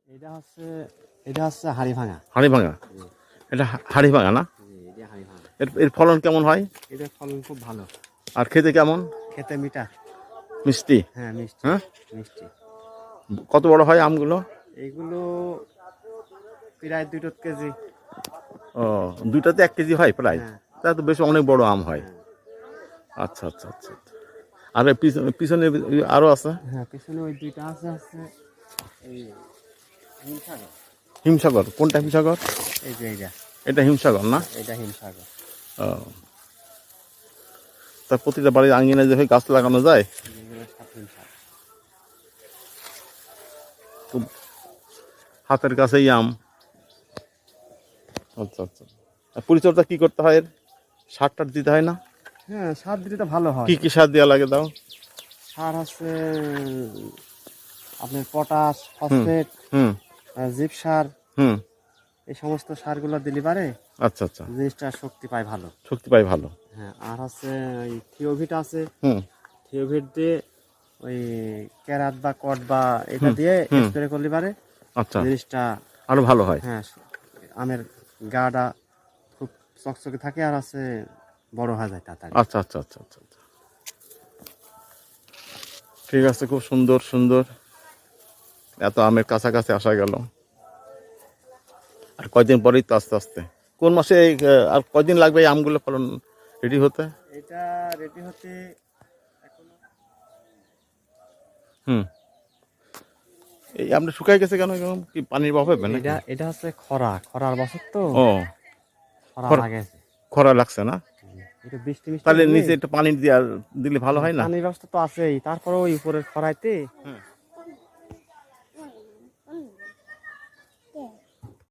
এটা হচ্ছে এটা হচ্ছে হাড়ি ভাঙা। হাড়ি ভাঙা, এটা হাড়ি ভাঙা না? এটা হাড়ি ভাঙা। এর ফলন কেমন হয়? এটার ফলন খুব ভালো। আর খেতে কেমন? খেতে মিঠা। মিষ্টি? হ্যাঁ মিষ্টি। হ্যাঁ, মিষ্টি। কত বড় হয় আমগুলো? এইগুলো প্রায় 2 কেজি। ও, দুইটাতে 1 কেজি হয় প্রায়? হ্যাঁ। তা তো বেশ অনেক বড় আম হয়। হ্যাঁ। আচ্ছা আচ্ছা আচ্ছা। আর এর পিছনে আরো আছে? হ্যাঁ পিছনে ওই 2টা আছে এই হিমসাগর। হিমসাগর? কোনটা হিমসাগর? এই যে এইটা। এটা হিমসাগর না? এটা হিমসাগর। ও, তা প্রতিটা বাড়ির আঙিনায় যে গাছ লাগানো যায়? যেগুলো সব হিমসাগর। খুব হাতের কাছেই আম। আচ্ছা আচ্ছা। আর পরিচর্যা কি করতে হয় এর? সার টার দিতে হয় না? হ্যাঁ সার দিলে তো ভালো হয়। কি কি সার দেওয়া লাগে দাও? সার আছে আপনার পটাশ, হুম ফসফেট, হুম জিপসার, হুম। এই সমস্ত সারগুলো দিলে পারে আচ্ছা আচ্ছা, জিনিসটা শক্তি পায় ভালো। শক্তি পাই ভালো। হ্যাঁ আর আছে ওই থিওভিট আছে। হুম থিওভিট দিয়ে ওই ক্যারাত বা কট বা এটা হুম, দিয়ে হুম। স্প্রে করলে পারে আচ্ছা, জিনিসটা আরো ভালো হয়। হ্যাঁ আমের গাটা খুব চকচকে থাকে আর আছে বড় হয়ে যায় তাড়াতাড়ি। আচ্ছা আচ্ছা আচ্ছা আচ্ছা আচ্ছা। ঠিক আছে, খুব সুন্দর সুন্দর। এত আমের কাছাকাছি আসা গেল। আর কয়দিন পরেই তো আস্তে আস্তে, কোন মাসে আর কয়দিন লাগবে এই আমগুলো ফলন রেডি হতে? এটা রেডি হতে এখনো হুম। এই আমটা শুকাই গেছে কেন? কি পানির অভাব হবে নাকি? এটা হচ্ছে খরার বছর তো ও, খরা খরা লাগে। খরা লাগছে না? একটু বৃষ্টি মিষ্টি তাহলে হলে নিচে একটু পানি দিলে ভালো হয় না? পানির ব্যবস্থা তো আছেই, তারপরে ওই উপরের খরাইতে হুম।